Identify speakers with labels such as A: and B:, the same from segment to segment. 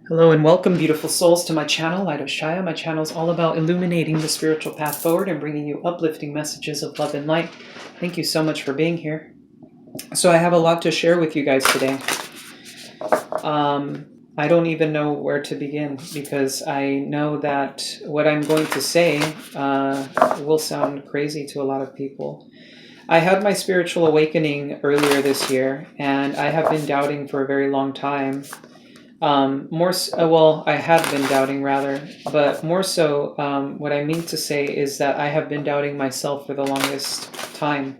A: Hello and welcome, beautiful souls, to my channel, Light of Shaya. My channel is all about illuminating the spiritual path forward and bringing you uplifting messages of love and light. Thank you so much for being here. So I have a lot to share with you guys today. I don't even know where to begin because I know that what I'm going to say will sound crazy to a lot of people. I had my spiritual awakening earlier this year, and I have been doubting for a very long time. I had been doubting rather, but more so, what I mean to say is that I have been doubting myself for the longest time.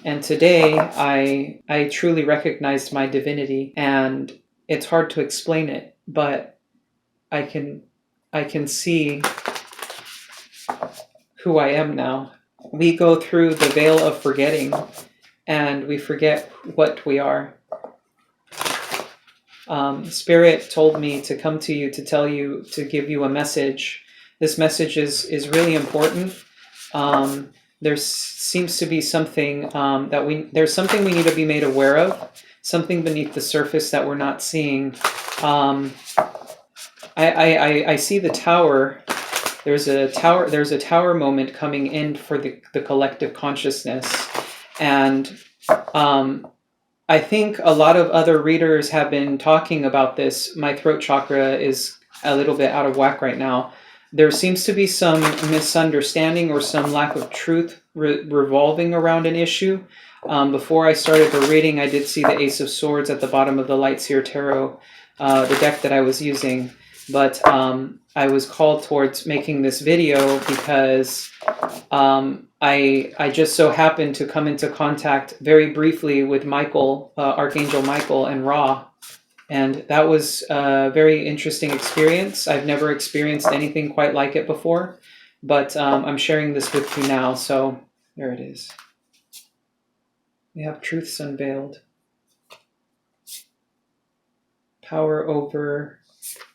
A: And today I truly recognized my divinity, and it's hard to explain it, but I can see who I am now. We go through the veil of forgetting, and we forget what we are. Spirit told me to come to you to tell you, to give you a message. This message is really important. There seems to be something there's something we need to be made aware of, something beneath the surface that we're not seeing. I see the tower. There's a tower moment coming in for the collective consciousness, and I think a lot of other readers have been talking about this. My throat chakra is a little bit out of whack right now. There seems to be some misunderstanding or some lack of truth revolving around an issue. Before I started the reading, I did see the Ace of Swords at the bottom of the Lightseer Tarot, the deck that I was using. But I was called towards making this video because I just so happened to come into contact very briefly with Michael, Archangel Michael, and Ra. And that was a very interesting experience. I've never experienced anything quite like it before, but I'm sharing this with you now. So there it is. We have Truths Unveiled. Power over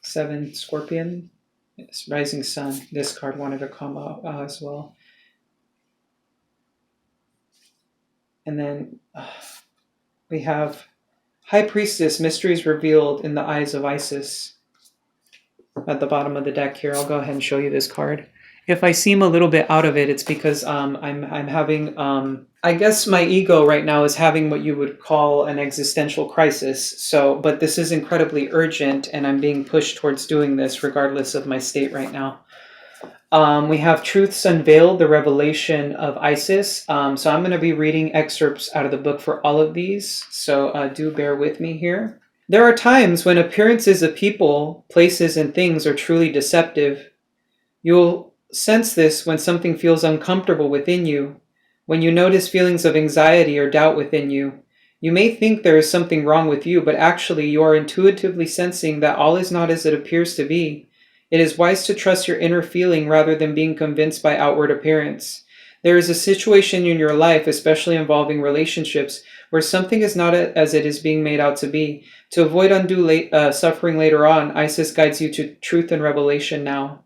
A: 7 Scorpion. Yes, Rising Sun. This card wanted to come out as well. And then we have High Priestess, Mysteries Revealed in the Eyes of Isis at the bottom of the deck here. I'll go ahead and show you this card. If I seem a little bit out of it, it's because I'm having, I guess my ego right now is having what you would call an existential crisis. So, but this is incredibly urgent, and I'm being pushed towards doing this regardless of my state right now. We have Truths Unveiled, the Revelation of Isis. So I'm going to be reading excerpts out of the book for all of these, so do bear with me here. There are times when appearances of people, places, and things are truly deceptive. You'll sense this when something feels uncomfortable within you, when you notice feelings of anxiety or doubt within you. You may think there is something wrong with you, but actually you are intuitively sensing that all is not as it appears to be. It is wise to trust your inner feeling rather than being convinced by outward appearance. There is a situation in your life, especially involving relationships, where something is not as it is being made out to be. To avoid undue suffering later on, Isis guides you to truth and revelation now.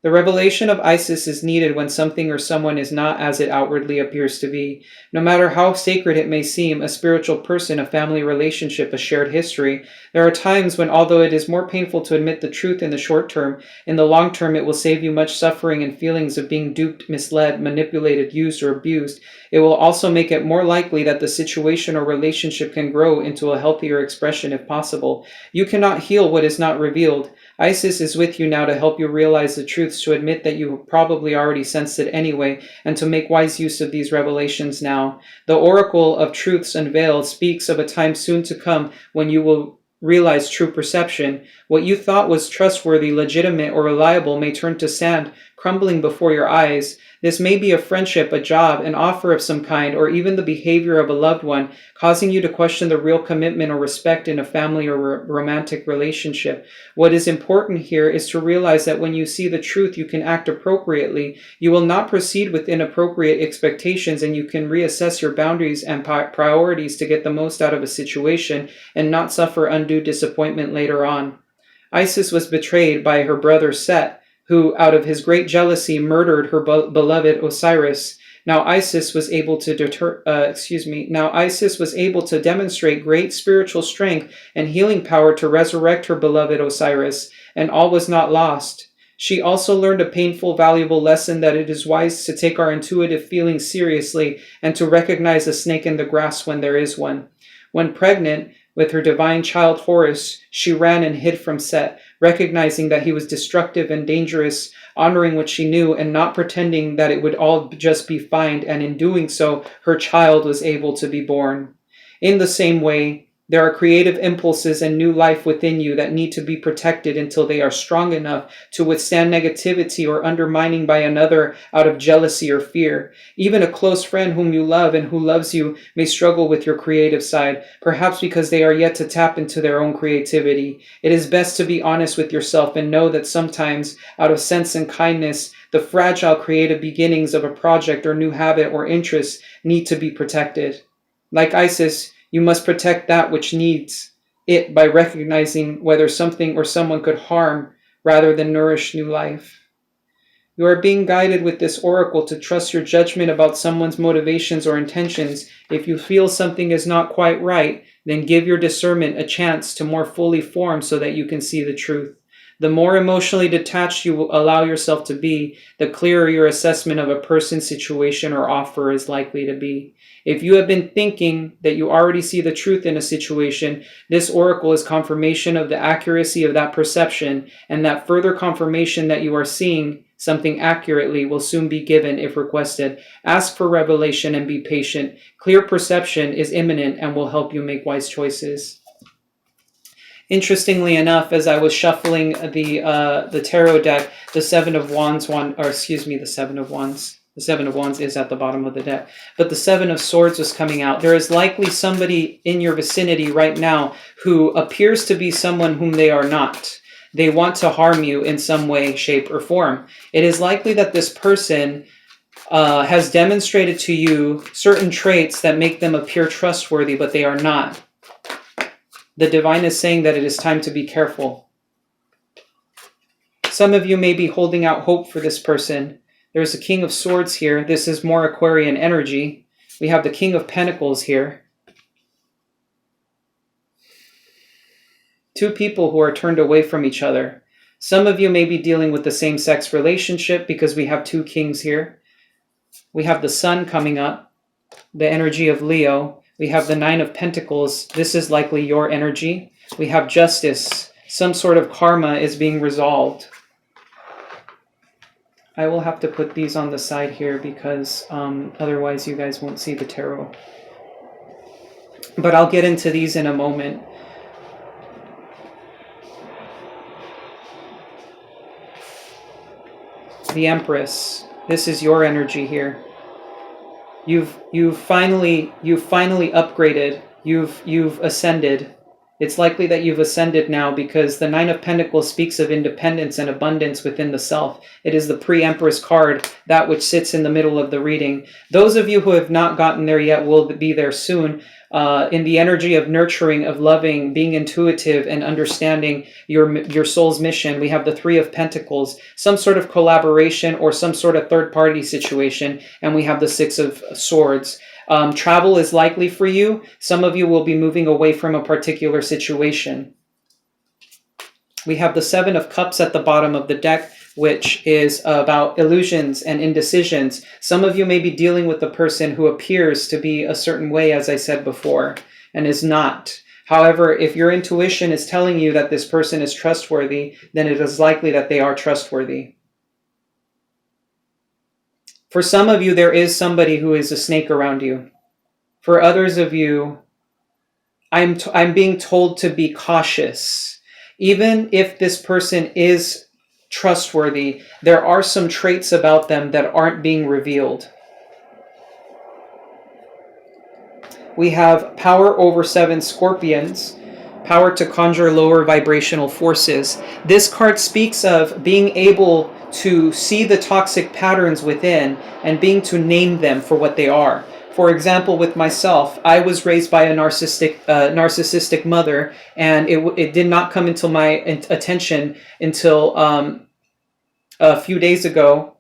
A: The revelation of Isis is needed when something or someone is not as it outwardly appears to be. No matter how sacred it may seem, a spiritual person, a family relationship, a shared history, there are times when, although it is more painful to admit the truth in the short term, in the long term it will save you much suffering and feelings of being duped, misled, manipulated, used, or abused. It will also make it more likely that the situation or relationship can grow into a healthier expression if possible. You cannot heal what is not revealed. Isis is with you now to help you realize the truths, to admit that you probably already sensed it anyway, and to make wise use of these revelations now. The Oracle of Truths Unveiled speaks of a time soon to come when you will realize true perception. What you thought was trustworthy, legitimate, or reliable may turn to sand, crumbling before your eyes. This may be a friendship, a job, an offer of some kind, or even the behavior of a loved one, causing you to question the real commitment or respect in a family or romantic relationship. What is important here is to realize that when you see the truth, you can act appropriately. You will not proceed with inappropriate expectations, and you can reassess your boundaries and priorities to get the most out of a situation and not suffer undue disappointment later on. Isis was betrayed by her brother Set, who, out of his great jealousy, murdered her beloved Osiris. Now Isis was able to Now Isis was able to demonstrate great spiritual strength and healing power to resurrect her beloved Osiris, and all was not lost. She also learned a painful, valuable lesson that it is wise to take our intuitive feelings seriously and to recognize a snake in the grass when there is one. When pregnant with her divine child Horus, she ran and hid from Set, recognizing that he was destructive and dangerous, honoring what she knew and not pretending that it would all just be fine, and in doing so, her child was able to be born. In the same way, there are creative impulses and new life within you that need to be protected until they are strong enough to withstand negativity or undermining by another out of jealousy or fear. Even a close friend whom you love and who loves you may struggle with your creative side, perhaps because they are yet to tap into their own creativity. It is best to be honest with yourself and know that sometimes, out of sense and kindness, the fragile creative beginnings of a project or new habit or interest need to be protected. Like Isis, you must protect that which needs it by recognizing whether something or someone could harm rather than nourish new life. You are being guided with this oracle to trust your judgment about someone's motivations or intentions. If you feel something is not quite right, then give your discernment a chance to more fully form so that you can see the truth. The more emotionally detached you will allow yourself to be, the clearer your assessment of a person, situation, or offer is likely to be. If you have been thinking that you already see the truth in a situation, this oracle is confirmation of the accuracy of that perception, and that further confirmation that you are seeing something accurately will soon be given if requested. Ask for revelation and be patient. Clear perception is imminent and will help you make wise choices. Interestingly enough, as I was shuffling the tarot deck, the Seven of Wands the Seven of Wands. The Seven of Wands is at the bottom of the deck. But the Seven of Swords was coming out. There is likely somebody in your vicinity right now who appears to be someone whom they are not. They want to harm you in some way, shape, or form. It is likely that this person has demonstrated to you certain traits that make them appear trustworthy, but they are not. The divine is saying that it is time to be careful. Some of you may be holding out hope for this person. There's a King of Swords here. This is more Aquarian energy. We have the King of Pentacles here. Two people who are turned away from each other. Some of you may be dealing with the same-sex relationship because we have two kings here. We have the Sun coming up, the energy of Leo. We have the Nine of Pentacles. This is likely your energy. We have Justice. Some sort of karma is being resolved. I will have to put these on the side here because otherwise you guys won't see the tarot. But I'll get into these in a moment. The Empress. This is your energy here. You've finally upgraded. You've ascended. It's likely that you've ascended now because the Nine of Pentacles speaks of independence and abundance within the self. It is the pre-Empress card, that which sits in the middle of the reading. Those of you who have not gotten there yet will be there soon. In the energy of nurturing, of loving, being intuitive, and understanding your soul's mission, we have the Three of Pentacles, some sort of collaboration or some sort of third-party situation, and we have the Six of Swords. Travel is likely for you. Some of you will be moving away from a particular situation. We have the Seven of Cups at the bottom of the deck, which is about illusions and indecisions. Some of you may be dealing with a person who appears to be a certain way, as I said before, and is not. However, if your intuition is telling you that this person is trustworthy, then it is likely that they are trustworthy. For some of you, there is somebody who is a snake around you. For others of you, I'm being told to be cautious. Even if this person is trustworthy, there are some traits about them that aren't being revealed. We have power over 7 scorpions, power to conjure lower vibrational forces. This card speaks of being able to see the toxic patterns within and being to name them for what they are. For example, with myself, I was raised by a narcissistic mother, and it did not come into my attention until a few days ago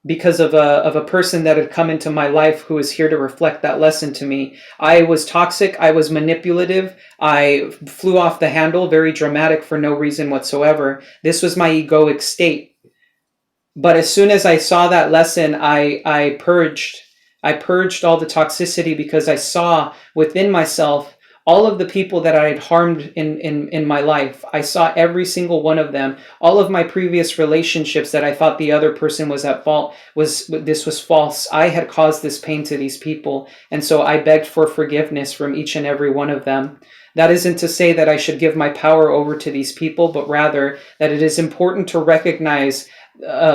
A: because of a person that had come into my life who was here to reflect that lesson to me. I was toxic. I was manipulative. I flew off the handle, very dramatic for no reason whatsoever. This was my egoic state. But as soon as I saw that lesson, I purged. I purged all the toxicity because I saw within myself all of the people that I had harmed in my life. I saw every single one of them. All of my previous relationships that I thought the other person was at fault, this was false. I had caused this pain to these people. And so I begged for forgiveness from each and every one of them. That isn't to say that I should give my power over to these people, but rather that it is important to recognize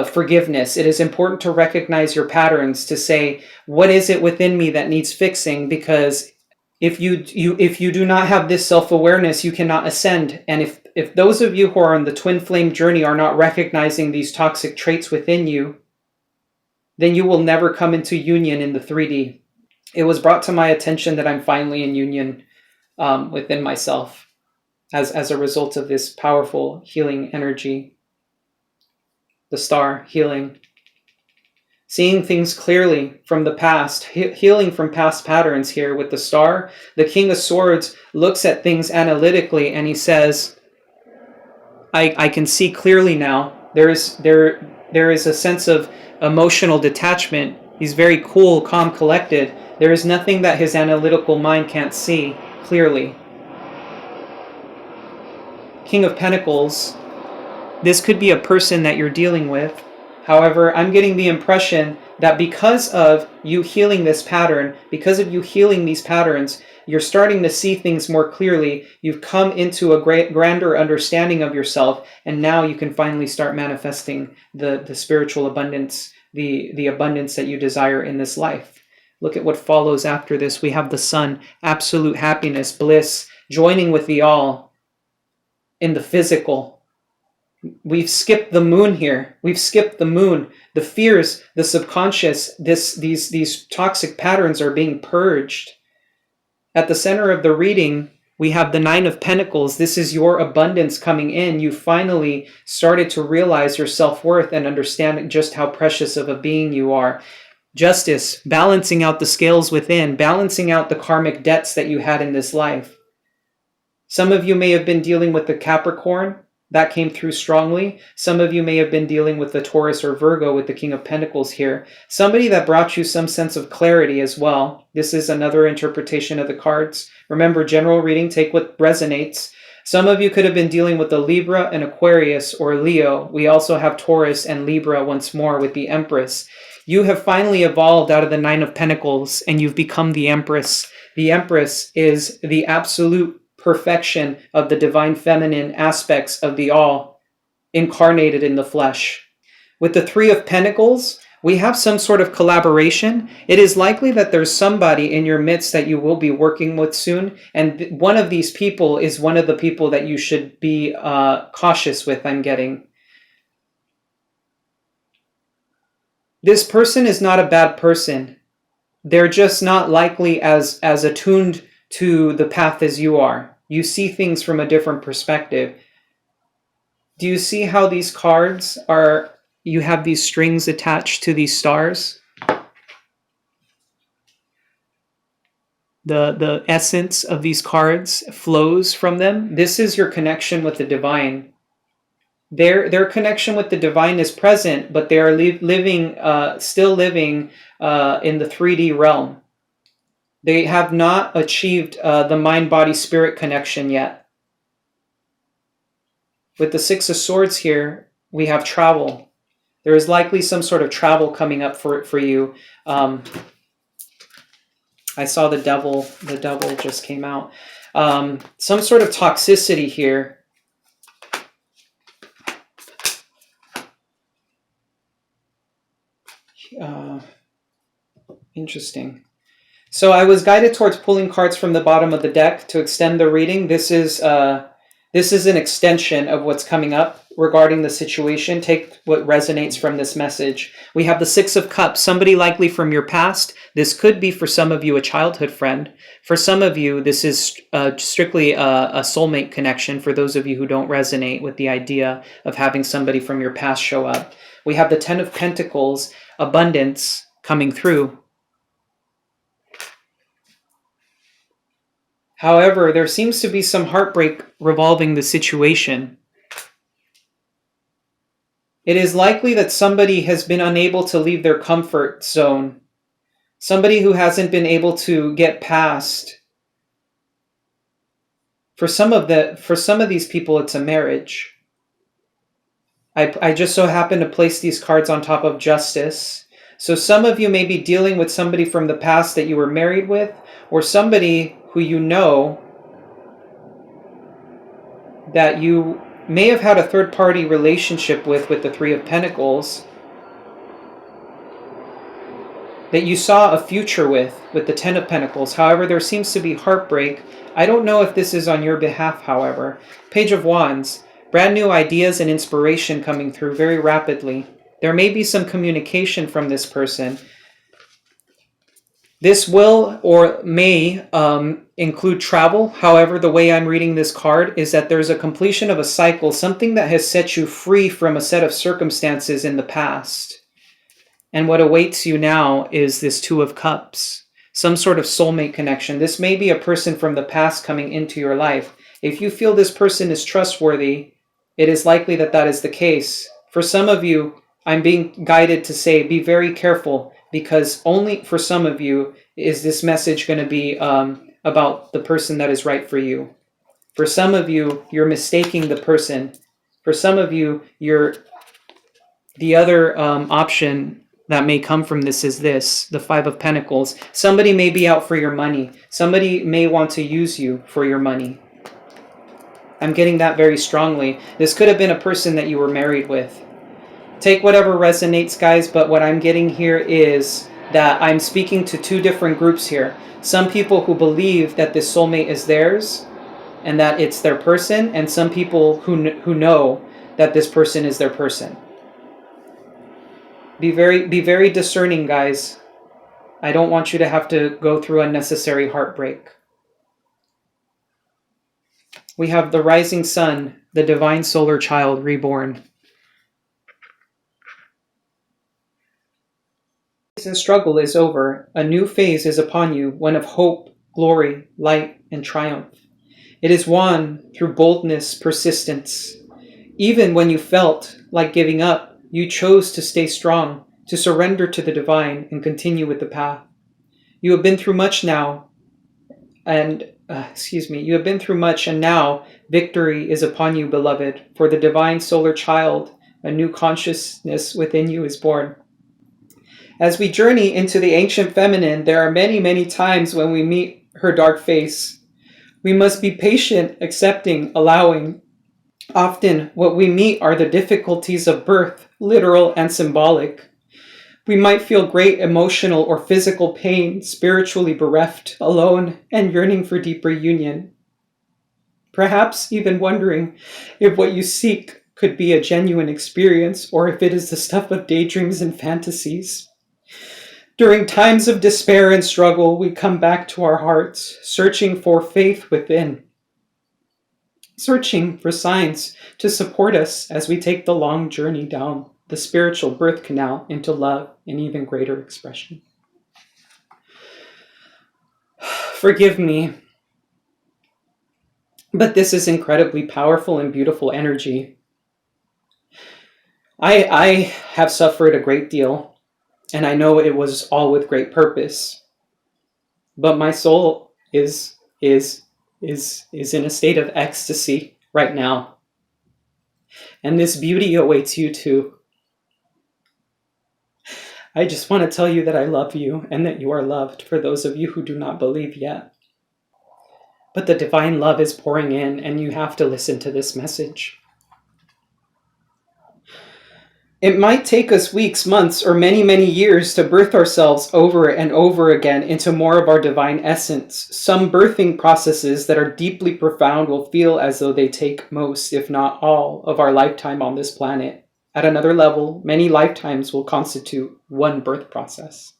A: forgiveness. It is important to recognize your patterns, to say, what is it within me that needs fixing? Because if you do not have this self-awareness, you cannot ascend. And if those of you who are on the twin flame journey are not recognizing these toxic traits within you, then you will never come into union in the 3D. It was brought to my attention that I'm finally in union within myself as a result of this powerful healing energy. The star, healing. Seeing things clearly from the past, healing from past patterns here with the star. The King of Swords looks at things analytically and he says, I can see clearly now. There is a sense of emotional detachment. He's very cool, calm, collected. There is nothing that his analytical mind can't see clearly. King of Pentacles. This could be a person that you're dealing with. However, I'm getting the impression that because of you healing this pattern, because of you healing these patterns, you're starting to see things more clearly. You've come into a grander understanding of yourself, and now you can finally start manifesting the spiritual abundance, the abundance that you desire in this life. Look at what follows after this. We have the sun, absolute happiness, bliss, joining with the all in the physical. We've skipped the moon here. We've skipped the moon. The fears, the subconscious, these toxic patterns are being purged. At the center of the reading, we have the 9 of Pentacles. This is your abundance coming in. You finally started to realize your self-worth and understand just how precious of a being you are. Justice, balancing out the scales within, balancing out the karmic debts that you had in this life. Some of you may have been dealing with the Capricorn. That came through strongly. Some of you may have been dealing with the Taurus or Virgo with the King of Pentacles here. Somebody that brought you some sense of clarity as well. This is another interpretation of the cards. Remember, general reading, take what resonates. Some of you could have been dealing with the Libra and Aquarius or Leo. We also have Taurus and Libra once more with the Empress. You have finally evolved out of the 9 of Pentacles and you've become the Empress. The Empress is the absolute perfection of the divine feminine aspects of the all incarnated in the flesh. With the 3 of Pentacles, we have some sort of collaboration. It is likely that there's somebody in your midst that you will be working with soon, and one of these people is one of the people that you should be cautious with, I'm getting. This person is not a bad person. They're just not likely as attuned to the path as you are. You see things from a different perspective. Do you see how these cards are, you have these strings attached to these stars? The essence of these cards flows from them. This is your connection with the divine. Their connection with the divine is present, but they are still living in the 3D realm. They have not achieved the mind-body-spirit connection yet. With the 6 of Swords here, we have travel. There is likely some sort of travel coming up for you. I saw the devil. The devil just came out. Some sort of toxicity here. Interesting. So I was guided towards pulling cards from the bottom of the deck to extend the reading. This is an extension of what's coming up regarding the situation. Take what resonates from this message. We have the 6 of Cups, somebody likely from your past. This could be for some of you a childhood friend. For some of you, this is strictly a soulmate connection for those of you who don't resonate with the idea of having somebody from your past show up. We have the Ten of Pentacles, abundance coming through. However, there seems to be some heartbreak revolving the situation. It is likely that somebody has been unable to leave their comfort zone. Somebody who hasn't been able to get past. For some of these people, it's a marriage. I just so happen to place these cards on top of Justice. So some of you may be dealing with somebody from the past that you were married with, or somebody who you know that you may have had a third-party relationship with the Three of Pentacles, that you saw a future with the Ten of Pentacles. However, there seems to be heartbreak. I don't know if this is on your behalf, however. Page of Wands, brand new ideas and inspiration coming through very rapidly. There may be some communication from this person. This will or may include travel. However, the way I'm reading this card is that there's a completion of a cycle, something that has set you free from a set of circumstances in the past. And what awaits you now is this Two of Cups, some sort of soulmate connection. This may be a person from the past coming into your life. If you feel this person is trustworthy, it is likely that that is the case. For some of you, I'm being guided to say, be very careful, because only for some of you is this message going to be about the person that is right for you. For some of you, you're mistaking the person. For some of you, the other option that may come from this is this, the Five of Pentacles. Somebody may be out for your money. Somebody may want to use you for your money. I'm getting that very strongly. This could have been a person that you were married with. Take whatever resonates, guys, but what I'm getting here is that I'm speaking to two different groups here. Some people who believe that this soulmate is theirs and that it's their person, and some people who know that this person is their person. Be very discerning, guys. I don't want you to have to go through unnecessary heartbreak. We have the rising sun, the divine solar child reborn. The struggle is over. A new phase is upon you, one of hope, glory, light, and triumph. It is won through boldness, persistence. Even when you felt like giving up, you chose to stay strong, to surrender to the divine, and continue with the path. You have been through much now, and you have been through much, and now victory is upon you, beloved. For the divine solar child, a new consciousness within you is born. As we journey into the ancient feminine, there are many, many times when we meet her dark face. We must be patient, accepting, allowing. Often, what we meet are the difficulties of birth, literal and symbolic. We might feel great emotional or physical pain, spiritually bereft, alone, and yearning for deeper union. Perhaps even wondering if what you seek could be a genuine experience, or if it is the stuff of daydreams and fantasies. During times of despair and struggle, we come back to our hearts, searching for faith within, searching for signs to support us as we take the long journey down the spiritual birth canal into love and even greater expression. Forgive me, but this is incredibly powerful and beautiful energy. I have suffered a great deal, and I know it was all with great purpose. But my soul is in a state of ecstasy right now. And this beauty awaits you too. I just want to tell you that I love you and that you are loved, for those of you who do not believe yet. But the divine love is pouring in, and you have to listen to this message. It might take us weeks, months, or many, many years to birth ourselves over and over again into more of our divine essence. Some birthing processes that are deeply profound will feel as though they take most, if not all, of our lifetime on this planet. At another level, many lifetimes will constitute one birth process.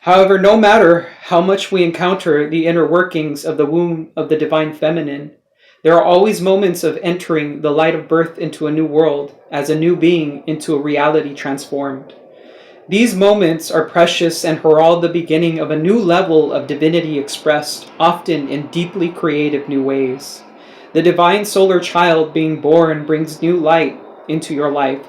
A: However, no matter how much we encounter the inner workings of the womb of the divine feminine, There are always moments of entering the light of birth into a new world, as a new being into a reality transformed. These moments are precious and herald the beginning of a new level of divinity expressed, often in deeply creative new ways. The divine solar child being born brings new light into your life,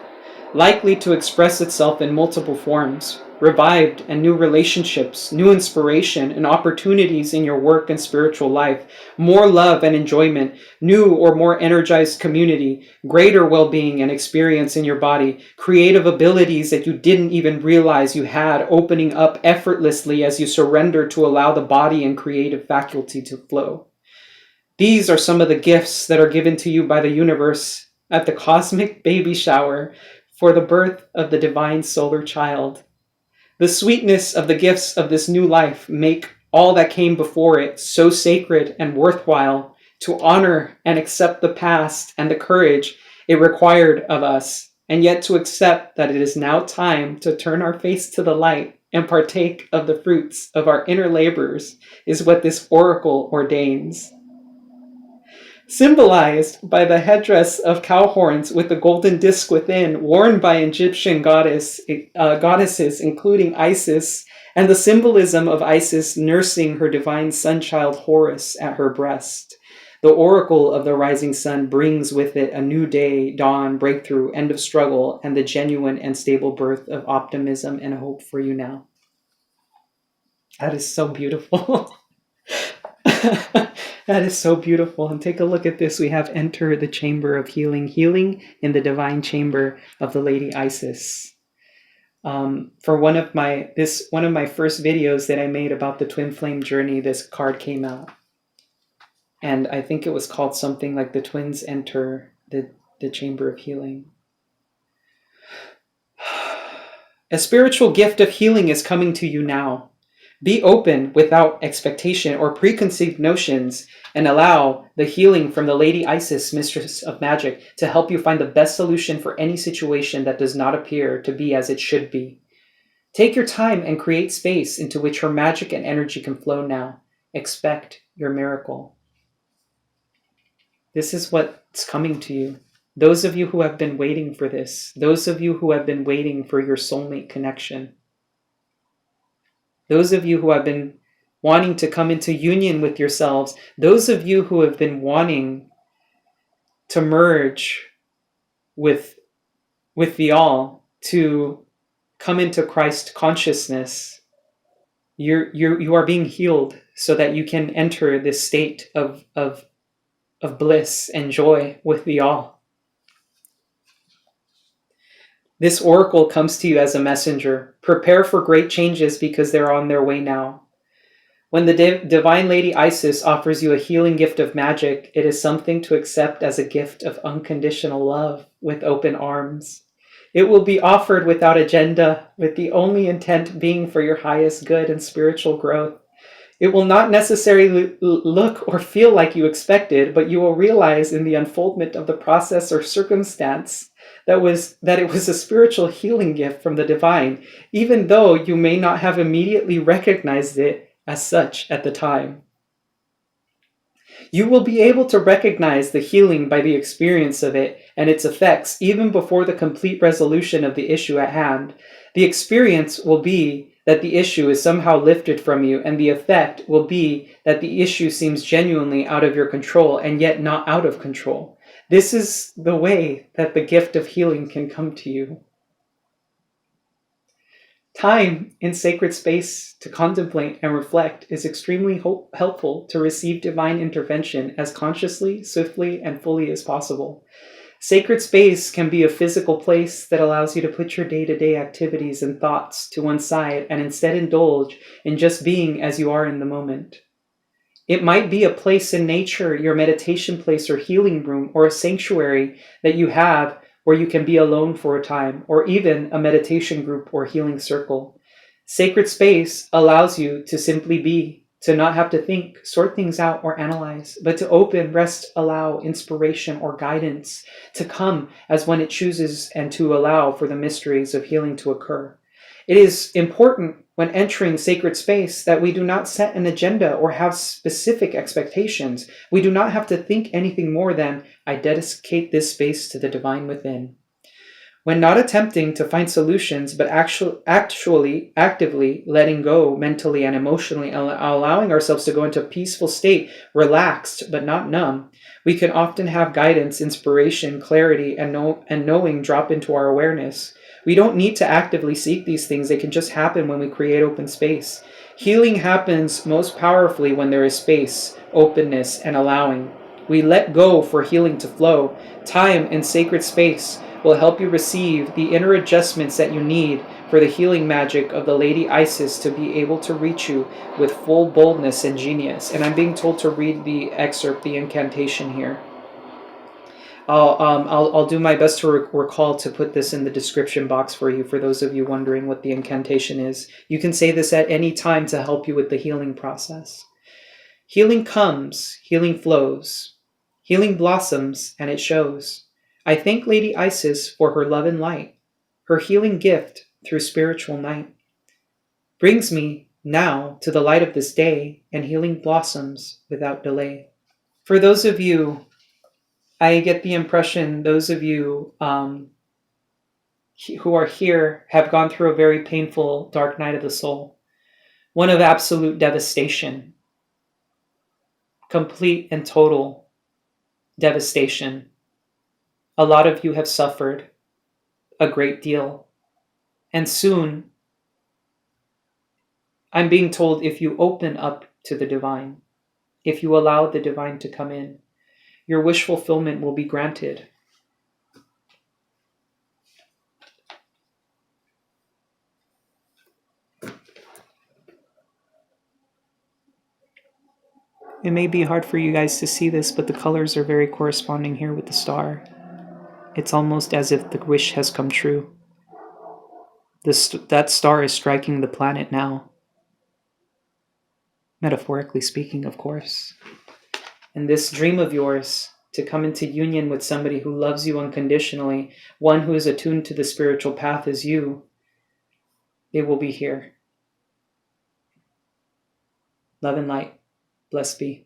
A: likely to express itself in multiple forms, revived and new relationships, new inspiration and opportunities in your work and spiritual life, more love and enjoyment, new or more energized community, greater well-being and experience in your body, creative abilities that you didn't even realize you had opening up effortlessly as you surrender to allow the body and creative faculty to flow. These are some of the gifts that are given to you by the universe at the cosmic baby shower for the birth of the divine solar child. The sweetness of the gifts of this new life make all that came before it so sacred and worthwhile to honor and accept the past and the courage it required of us, and yet to accept that it is now time to turn our face to the light and partake of the fruits of our inner labors is what this oracle ordains. Symbolized by the headdress of cow horns with the golden disc within, worn by Egyptian goddesses, including Isis, and the symbolism of Isis nursing her divine son-child Horus at her breast. The oracle of the rising sun brings with it a new day, dawn, breakthrough, end of struggle, and the genuine and stable birth of optimism and hope for you now. That is so beautiful. That is so beautiful. And take a look at this. We have enter the chamber of healing, healing in the divine chamber of the Lady Isis. For one of my first videos that I made about the twin flame journey, this card came out. And I think it was called something like the twins enter the chamber of healing. A spiritual gift of healing is coming to you now. Be open without expectation or preconceived notions and allow the healing from the Lady Isis, Mistress of Magic, to help you find the best solution for any situation that does not appear to be as it should be. Take your time and create space into which her magic and energy can flow now. Expect your miracle. This is what's coming to you. Those of you who have been waiting for this, those of you who have been waiting for your soulmate connection, those of you who have been wanting to come into union with yourselves, those of you who have been wanting to merge with the all, to come into Christ consciousness, you are being healed so that you can enter this state of bliss and joy with the all. This oracle comes to you as a messenger. Prepare for great changes because they're on their way now. When the divine Lady Isis offers you a healing gift of magic, it is something to accept as a gift of unconditional love with open arms. It will be offered without agenda, with the only intent being for your highest good and spiritual growth. It will not necessarily look or feel like you expected, but you will realize in the unfoldment of the process or circumstance that it was a spiritual healing gift from the divine, even though you may not have immediately recognized it as such at the time. You will be able to recognize the healing by the experience of it and its effects even before the complete resolution of the issue at hand. The experience will be that the issue is somehow lifted from you, and the effect will be that the issue seems genuinely out of your control and yet not out of control. This is the way that the gift of healing can come to you. Time in sacred space to contemplate and reflect is extremely helpful to receive divine intervention as consciously, swiftly, and fully as possible. Sacred space can be a physical place that allows you to put your day-to-day activities and thoughts to one side and instead indulge in just being as you are in the moment. It might be a place in nature, your meditation place or healing room, or a sanctuary that you have where you can be alone for a time, or even a meditation group or healing circle. Sacred space allows you to simply be, to not have to think, sort things out, or analyze, but to open, rest, allow inspiration or guidance to come as when it chooses and to allow for the mysteries of healing to occur. It is important when entering sacred space that we do not set an agenda or have specific expectations. We do not have to think anything more than, I dedicate this space to the divine within. When not attempting to find solutions, but actually actively letting go mentally and emotionally, allowing ourselves to go into a peaceful state, relaxed but not numb, we can often have guidance, inspiration, clarity, and knowing drop into our awareness. We don't need to actively seek these things. They can just happen when we create open space. Healing happens most powerfully when there is space, openness, and allowing. We let go for healing to flow. Time and sacred space will help you receive the inner adjustments that you need for the healing magic of the Lady Isis to be able to reach you with full boldness and genius. And I'm being told to read the excerpt, the incantation here. I'll do my best to recall to put this in the description box for you, for those of you wondering what the incantation is. You can say this at any time to help you with the healing process. Healing comes, healing flows. Healing blossoms, and it shows. I thank Lady Isis for her love and light. Her healing gift through spiritual night brings me now to the light of this day, and healing blossoms without delay. For those of you, I get the impression those of you who are here have gone through a very painful dark night of the soul, one of absolute devastation, complete and total devastation. A lot of you have suffered a great deal. And soon, I'm being told, if you open up to the divine, if you allow the divine to come in, your wish fulfillment will be granted. It may be hard for you guys to see this, but the colors are very corresponding here with the star. It's almost as if the wish has come true. That star is striking the planet now. Metaphorically speaking, of course. And this dream of yours to come into union with somebody who loves you unconditionally, one who is attuned to the spiritual path as you, it will be here. Love and light. Blessed be.